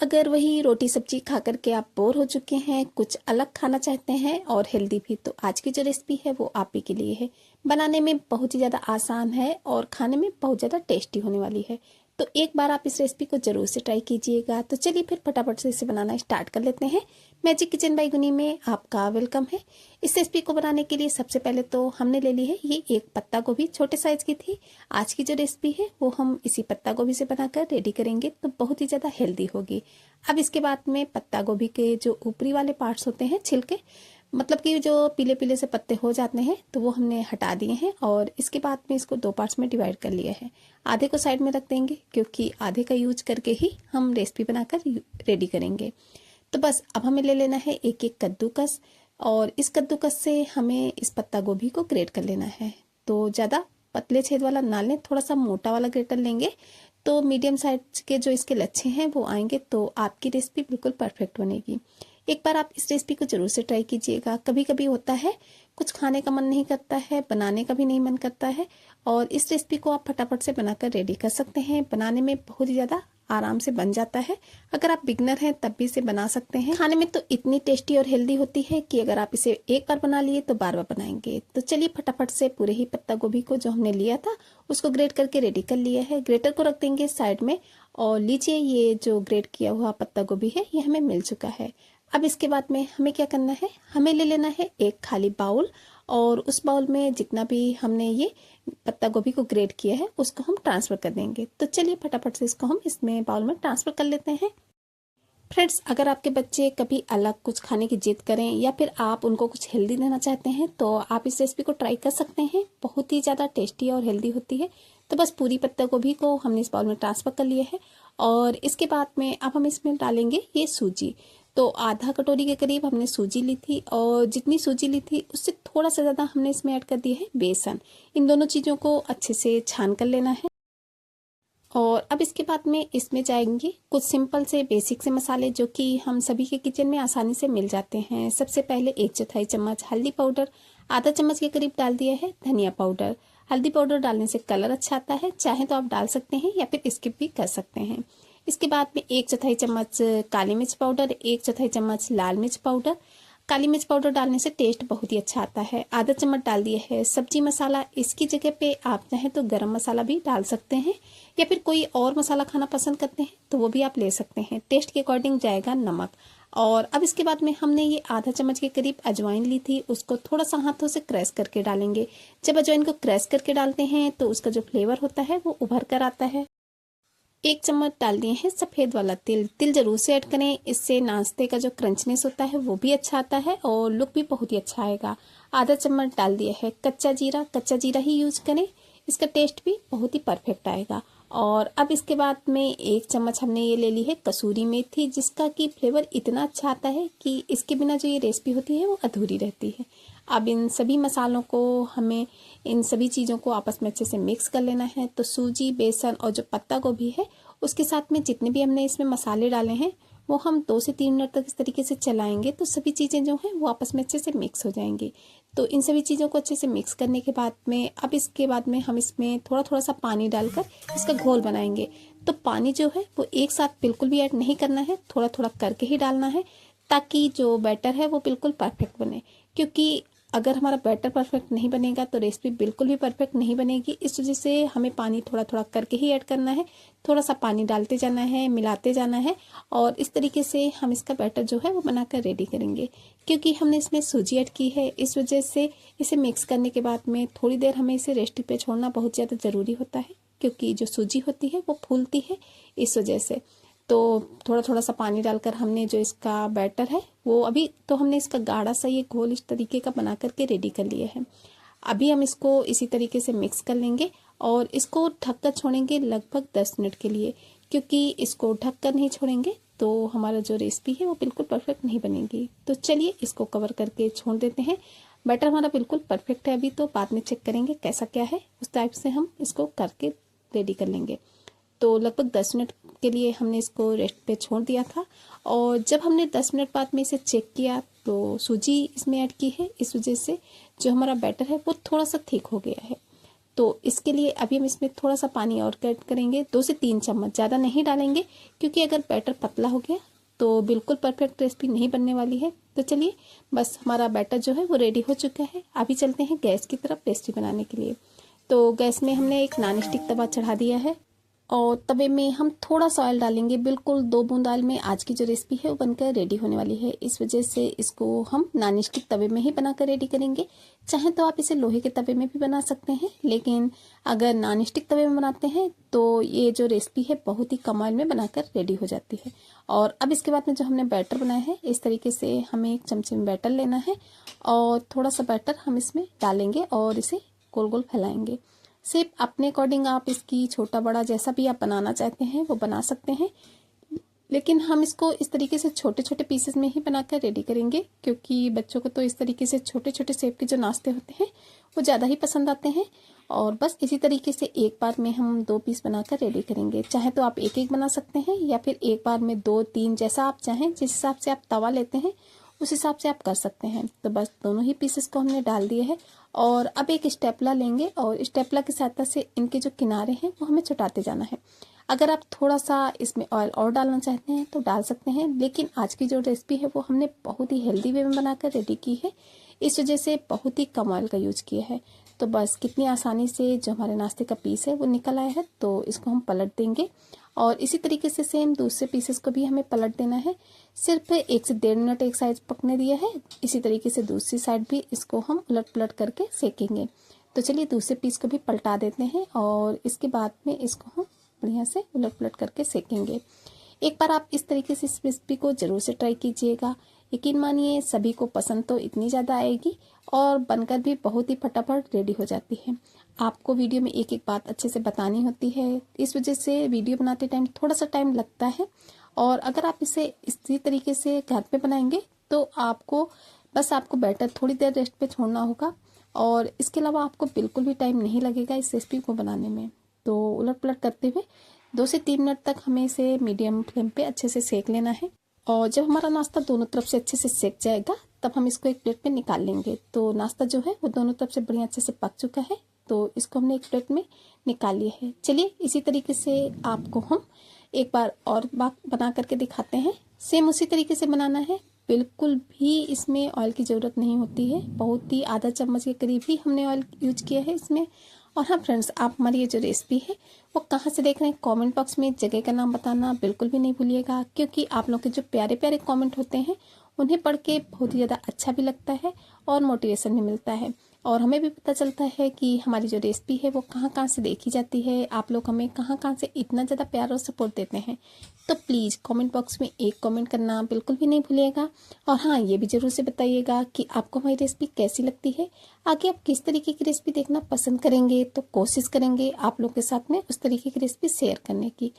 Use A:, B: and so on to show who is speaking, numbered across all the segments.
A: अगर वही रोटी सब्जी खा करके आप बोर हो चुके हैं, कुछ अलग खाना चाहते हैं और हेल्दी भी, तो आज की जो रेसिपी है वो आप ही के लिए है। बनाने में बहुत ही ज़्यादा आसान है और खाने में बहुत ज़्यादा टेस्टी होने वाली है। तो एक बार आप इस रेसिपी को ज़रूर से ट्राई कीजिएगा। तो चलिए फिर फटाफट से इसे बनाना स्टार्ट कर लेते हैं। मैजिक किचन बाय गुनी में आपका वेलकम है। इस रेसिपी को बनाने के लिए सबसे पहले तो हमने ले ली है ये एक पत्ता गोभी, छोटे साइज की थी। आज की जो रेसिपी है वो हम इसी पत्ता गोभी से बनाकर रेडी करेंगे, तो बहुत ही ज़्यादा हेल्दी होगी। अब इसके बाद में पत्ता गोभी के जो ऊपरी वाले पार्ट्स होते हैं, छिलके, मतलब कि जो पीले पीले से पत्ते हो जाते हैं, तो वो हमने हटा दिए हैं और इसके बाद में इसको दो पार्ट्स में डिवाइड कर लिया है। आधे को साइड में रख देंगे क्योंकि आधे का यूज करके ही हम रेसिपी बनाकर रेडी करेंगे। तो बस अब हमें ले लेना है एक एक कद्दूकस और इस कद्दूकस से हमें इस पत्ता गोभी को ग्रेट कर लेना है। तो ज़्यादा पतले छेद वाला ना लें, थोड़ा सा मोटा वाला ग्रेटर लेंगे तो मीडियम साइज के जो इसके लच्छे हैं वो आएंगे, तो आपकी रेसिपी बिल्कुल परफेक्ट बनेगी। एक बार आप इस रेसिपी को जरूर से ट्राई कीजिएगा। कभी कभी होता है कुछ खाने का मन नहीं करता है, बनाने का भी नहीं मन करता है, और इस रेसिपी को आप फटाफट से बनाकर रेडी कर सकते हैं। बनाने में बहुत ही ज़्यादा आराम से बन जाता है। अगर आप बिगनर हैं तब भी इसे बना सकते हैं। खाने में तो इतनी टेस्टी और हेल्दी होती है कि अगर आप इसे एक बार बना लिए तो बार बार बनाएंगे। तो चलिए फटाफट से पूरे ही पत्ता गोभी को जो हमने लिया था उसको ग्रेट करके रेडी कर लिया है। ग्रेटर को रख देंगे साइड में और लीजिए ये जो ग्रेट किया हुआ पत्ता गोभी है ये हमें मिल चुका है। अब इसके बाद में हमें क्या करना है, हमें ले लेना है एक खाली बाउल और उस बाउल में जितना भी हमने ये पत्ता गोभी को ग्रेट किया है उसको हम ट्रांसफर कर देंगे। तो चलिए फटाफट से इसको हम इसमें बाउल में ट्रांसफर कर लेते हैं। फ्रेंड्स, अगर आपके बच्चे कभी अलग कुछ खाने की जिद करें या फिर आप उनको कुछ हेल्दी देना चाहते हैं तो आप इस रेसिपी को ट्राई कर सकते हैं। बहुत ही ज़्यादा टेस्टी और हेल्दी होती है। तो बस पूरी पत्ता गोभी को हमने इस बाउल में ट्रांसफर कर लिया है और इसके बाद में अब हम इसमें डालेंगे ये सूजी। तो आधा कटोरी के करीब हमने सूजी ली थी और जितनी सूजी ली थी उससे थोड़ा सा ज़्यादा हमने इसमें ऐड कर दिया है बेसन। इन दोनों चीज़ों को अच्छे से छान कर लेना है। और अब इसके बाद में इसमें जाएंगे कुछ सिंपल से बेसिक से मसाले जो कि हम सभी के किचन में आसानी से मिल जाते हैं। सबसे पहले 1/4 चम्मच हल्दी पाउडर, आधा चम्मच के करीब डाल दिया है धनिया पाउडर। हल्दी पाउडर डालने से कलर अच्छा आता है, चाहे तो आप डाल सकते हैं या फिर स्किप भी कर सकते हैं। इसके बाद में 1/4 चम्मच काली मिर्च पाउडर, 1/4 चम्मच लाल मिर्च पाउडर। काली मिर्च पाउडर डालने से टेस्ट बहुत ही अच्छा आता है। आधा चम्मच डाल दिया है सब्जी मसाला। इसकी जगह पे आप चाहें तो गरम मसाला भी डाल सकते हैं या फिर कोई और मसाला खाना पसंद करते हैं तो वो भी आप ले सकते हैं। टेस्ट के अकॉर्डिंग जाएगा नमक। और अब इसके बाद में हमने ये आधा चम्मच के करीब अजवाइन ली थी, उसको थोड़ा सा हाथों से क्रैश करके डालेंगे। जब अजवाइन को क्रैश करके डालते हैं तो उसका जो फ्लेवर होता है वो उभर कर आता है। 1 चम्मच डाल दिए हैं सफ़ेद वाला तिल। तिल जरूर से ऐड करें, इससे नाश्ते का जो क्रंचनेस होता है वो भी अच्छा आता है और लुक भी बहुत ही अच्छा आएगा। आधा चम्मच डाल दिया है कच्चा जीरा। कच्चा जीरा ही यूज करें, इसका टेस्ट भी बहुत ही परफेक्ट आएगा। और अब इसके बाद में 1 चम्मच हमने ये ले ली है कसूरी मेथी, जिसका कि फ्लेवर इतना अच्छा आता है कि इसके बिना जो ये रेसिपी होती है वो अधूरी रहती है। अब इन सभी मसालों को हमें इन सभी चीज़ों को आपस में अच्छे से मिक्स कर लेना है। तो सूजी, बेसन और जो पत्ता गोभी है उसके साथ में जितने भी हमने इसमें मसाले डाले हैं वो हम 2 से 3 मिनट तक इस तरीके से चलाएंगे तो सभी चीज़ें जो हैं वो आपस में अच्छे से मिक्स हो जाएंगी। तो इन सभी चीज़ों को अच्छे से मिक्स करने के बाद में अब इसके बाद में हम इसमें थोड़ा थोड़ा सा पानी डालकर इसका घोल बनाएंगे। तो पानी जो है वो एक साथ बिल्कुल भी ऐड नहीं करना है, थोड़ा थोड़ा करके ही डालना है ताकि जो बैटर है वो बिल्कुल परफेक्ट बने। क्योंकि अगर हमारा बैटर परफेक्ट नहीं बनेगा तो रेसिपी बिल्कुल भी परफेक्ट नहीं बनेगी। इस वजह से हमें पानी थोड़ा थोड़ा करके ही ऐड करना है। थोड़ा सा पानी डालते जाना है, मिलाते जाना है और इस तरीके से हम इसका बैटर जो है वो बनाकर रेडी करेंगे। क्योंकि हमने इसमें सूजी ऐड की है इस वजह से इसे मिक्स करने के बाद में थोड़ी देर हमें इसे रेस्ट पे छोड़ना बहुत ज़्यादा ज़रूरी होता है, क्योंकि जो सूजी होती है वो फूलती है इस वजह से। तो थोड़ा थोड़ा सा पानी डालकर हमने जो इसका बैटर है वो अभी तो हमने इसका गाढ़ा सा ये घोल इस तरीके का बना करके रेडी कर लिया है। अभी हम इसको इसी तरीके से मिक्स कर लेंगे और इसको ढककर छोड़ेंगे लगभग 10 मिनट के लिए, क्योंकि इसको ढककर नहीं छोड़ेंगे तो हमारा जो रेसिपी है वो बिल्कुल परफेक्ट नहीं बनेगी। तो चलिए इसको कवर करके छोड़ देते हैं। बैटर हमारा बिल्कुल परफेक्ट है, अभी तो बाद में चेक करेंगे कैसा क्या है, उस टाइप से हम इसको करके रेडी कर लेंगे। तो लगभग 10 मिनट के लिए हमने इसको रेस्ट पे छोड़ दिया था और जब हमने 10 मिनट बाद में इसे चेक किया तो सूजी इसमें ऐड की है, इस वजह से जो हमारा बैटर है वो थोड़ा सा थिक हो गया है। तो इसके लिए अभी हम इसमें थोड़ा सा पानी और ऐड करेंगे, 2 से 3 चम्मच, ज़्यादा नहीं डालेंगे क्योंकि अगर बैटर पतला हो गया तो बिल्कुल परफेक्ट रेसिपी नहीं बनने वाली है। तो चलिए, बस हमारा बैटर जो है वो रेडी हो चुका है। अभी चलते हैं गैस की तरफ पेस्ट्री बनाने के लिए। तो गैस में हमने एक नॉन स्टिक तवा चढ़ा दिया है और तवे में हम थोड़ा सा ऑयल डालेंगे, बिल्कुल 2 बूंद ऑयल में आज की जो रेसिपी है वो बनकर रेडी होने वाली है। इस वजह से इसको हम नॉन स्टिक तवे में ही बनाकर रेडी करेंगे। चाहे तो आप इसे लोहे के तवे में भी बना सकते हैं, लेकिन अगर नॉन स्टिक तवे में बनाते हैं तो ये जो रेसिपी है बहुत ही कम ऑयल में बनाकर रेडी हो जाती है। और अब इसके बाद में जो हमने बैटर बनाया है, इस तरीके से हमें एक चमचे में बैटर लेना है और थोड़ा सा बैटर हम इसमें डालेंगे और इसे गोल गोल फैलाएंगे। शेप अपने अकॉर्डिंग आप इसकी छोटा बड़ा जैसा भी आप बनाना चाहते हैं वो बना सकते हैं, लेकिन हम इसको इस तरीके से छोटे छोटे पीसेस में ही बनाकर रेडी करेंगे क्योंकि बच्चों को तो इस तरीके से छोटे छोटे शेप के जो नाश्ते होते हैं वो ज़्यादा ही पसंद आते हैं। और बस इसी तरीके से एक बार में हम 2 पीस बनाकर रेडी करेंगे। चाहे तो आप एक एक बना सकते हैं या फिर एक बार में 2-3, जैसा आप चाहें, जिस हिसाब से आप तवा लेते हैं उस हिसाब से आप कर सकते हैं। तो बस दोनों ही पीसेस को हमने डाल दिए है और अब एक स्टेपला लेंगे और स्टेपला की सहायता से इनके जो किनारे हैं वो हमें छुटाते जाना है। अगर आप थोड़ा सा इसमें ऑयल और डालना चाहते हैं तो डाल सकते हैं, लेकिन आज की जो रेसिपी है वो हमने बहुत ही हेल्दी वे में बनाकर रेडी की है, इस वजह से बहुत ही कम ऑयल का यूज किया है। तो बस कितनी आसानी से जो हमारे नाश्ते का पीस है वो निकल आया है। तो इसको हम पलट देंगे और इसी तरीके से सेम दूसरे पीसेस को भी हमें पलट देना है। सिर्फ 1 से 1.5 मिनट एक साइड पकने दिया है, इसी तरीके से दूसरी साइड भी इसको हम उलट पलट करके सेकेंगे। तो चलिए दूसरे पीस को भी पलटा देते हैं और इसके बाद में इसको हम बढ़िया से उलट पलट करके सेकेंगे। एक बार आप इस तरीके से इस रेसिपी को जरूर से ट्राई कीजिएगा। यकीन मानिए सभी को पसंद तो इतनी ज़्यादा आएगी और बनकर भी बहुत ही फटाफट रेडी हो जाती है। आपको वीडियो में एक एक बात अच्छे से बतानी होती है, इस वजह से वीडियो बनाते टाइम थोड़ा सा टाइम लगता है। और अगर आप इसे इसी तरीके से घर पे बनाएंगे तो आपको बैटर थोड़ी देर रेस्ट पे छोड़ना होगा और इसके अलावा आपको बिल्कुल भी टाइम नहीं लगेगा इस रेसिपी को बनाने में। तो उलट पलट करते हुए 2 से 3 मिनट तक हमें इसे मीडियम फ्लेम पे अच्छे से सेक लेना है। और जब हमारा नाश्ता दोनों तरफ से अच्छे से सेक जाएगा तब हम इसको एक प्लेट में निकाल लेंगे। तो नाश्ता जो है वो दोनों तरफ से बढ़िया अच्छे से पक चुका है, तो इसको हमने एक प्लेट में निकाल लिया है। चलिए इसी तरीके से आपको हम एक बार और बना करके दिखाते हैं। सेम उसी तरीके से बनाना है, बिल्कुल भी इसमें ऑयल की ज़रूरत नहीं होती है। बहुत ही आधा चम्मच के करीब ही हमने ऑयल यूज किया है इसमें। और हाँ फ्रेंड्स, आप हमारी ये जो रेसिपी है वो कहाँ से देख रहे हैं, कमेंट बॉक्स में जगह का नाम बताना बिल्कुल भी नहीं भूलिएगा, क्योंकि आप लोग के जो प्यारे प्यारे कमेंट होते हैं उन्हें पढ़ के बहुत ही ज़्यादा अच्छा भी लगता है और मोटिवेशन भी मिलता है और हमें भी पता चलता है कि हमारी जो रेसिपी है वो कहाँ कहाँ से देखी जाती है, आप लोग हमें कहाँ कहाँ से इतना ज़्यादा प्यार और सपोर्ट देते हैं। तो प्लीज़ कमेंट बॉक्स में एक कमेंट करना बिल्कुल भी नहीं भूलिएगा। और हाँ, ये भी ज़रूर से बताइएगा कि आपको हमारी रेसिपी कैसी लगती है, आगे आप किस तरीके की रेसिपी देखना पसंद करेंगे। तो कोशिश करेंगे आप लोग के साथ में उस तरीके की रेसिपी शेयर करने की।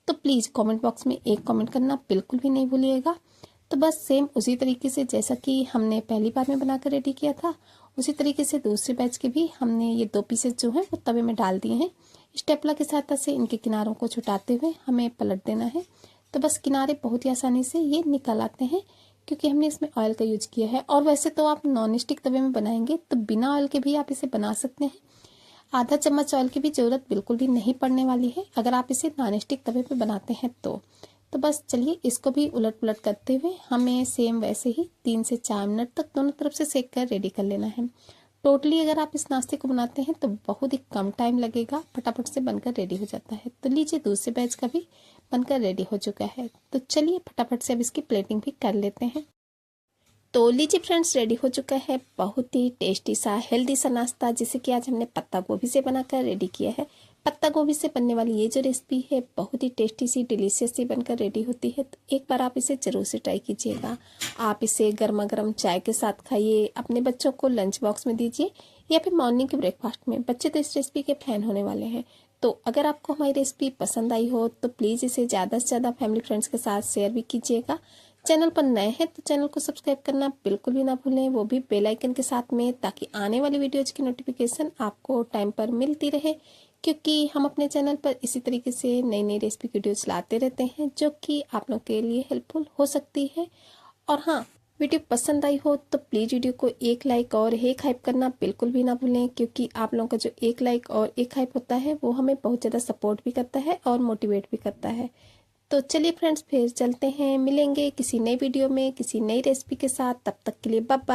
A: तो प्लीज़ कमेंट बॉक्स में एक कमेंट करना बिल्कुल भी नहीं भूलिएगा। तो बस सेम उसी तरीके से जैसा कि हमने पहली बार में बनाकर रेडी किया था, उसी तरीके से दूसरे बैच के भी हमने ये 2 पीसेस जो हैं वो तवे में डाल दिए हैं। स्टेपला के सहायता से इनके किनारों को छुटाते हुए हमें पलट देना है। तो बस किनारे बहुत ही आसानी से ये निकल आते हैं क्योंकि हमने इसमें ऑयल का यूज किया है। और वैसे तो आप नॉन स्टिक तवे में बनाएंगे तो बिना ऑयल के भी आप इसे बना सकते हैं, आधा चम्मच ऑयल की भी ज़रूरत बिल्कुल भी नहीं पड़ने वाली है अगर आप इसे नॉन स्टिक तवे पे बनाते हैं तो बस चलिए इसको भी उलट पलट करते हुए हमें सेम वैसे ही 3 से 4 मिनट तक दोनों तरफ से सेक कर रेडी कर लेना है। टोटली अगर आप इस नाश्ते को बनाते हैं तो बहुत ही कम टाइम लगेगा, फटाफट से बनकर रेडी हो जाता है। तो लीजिए दूसरे बैच का भी बनकर रेडी हो चुका है। तो चलिए फटाफट से अब इसकी प्लेटिंग भी कर लेते हैं। तो लीजिए फ्रेंड्स, रेडी हो चुका है बहुत ही टेस्टी सा हेल्दी सा नाश्ता, जिसे कि आज हमने पत्ता गोभी से बनाकर रेडी किया है। पत्ता गोभी से बनने वाली ये जो रेसिपी है बहुत ही टेस्टी सी डिलीशियस सी बनकर रेडी होती है। तो एक बार आप इसे ज़रूर से ट्राई कीजिएगा। आप इसे गर्मा गर्म चाय के साथ खाइए, अपने बच्चों को लंच बॉक्स में दीजिए या फिर मॉर्निंग के ब्रेकफास्ट में। बच्चे तो इस रेसिपी के फैन होने वाले हैं। तो अगर आपको हमारी रेसिपी पसंद आई हो तो प्लीज़ इसे ज़्यादा से ज़्यादा फैमिली फ्रेंड्स के साथ शेयर भी कीजिएगा। चैनल पर नए हैं तो चैनल को सब्सक्राइब करना बिल्कुल भी ना भूलें, वो भी बेल आइकन के साथ में, ताकि आने वाली वीडियोज की नोटिफिकेशन आपको टाइम पर मिलती रहे, क्योंकि हम अपने चैनल पर इसी तरीके से नई नई रेसिपी वीडियोज लाते रहते हैं जो कि आप लोग के लिए हेल्पफुल हो सकती है। और हाँ, वीडियो पसंद आई हो तो प्लीज़ वीडियो को एक लाइक और एक हाइप करना बिल्कुल भी ना भूलें, क्योंकि आप लोगों का जो एक लाइक और एक हाइप होता है वो हमें बहुत ज़्यादा सपोर्ट भी करता है और मोटिवेट भी करता है। तो चलिए फ्रेंड्स, फिर चलते हैं, मिलेंगे किसी नई वीडियो में किसी नई रेसिपी के साथ। तब तक के लिए बाय बाय।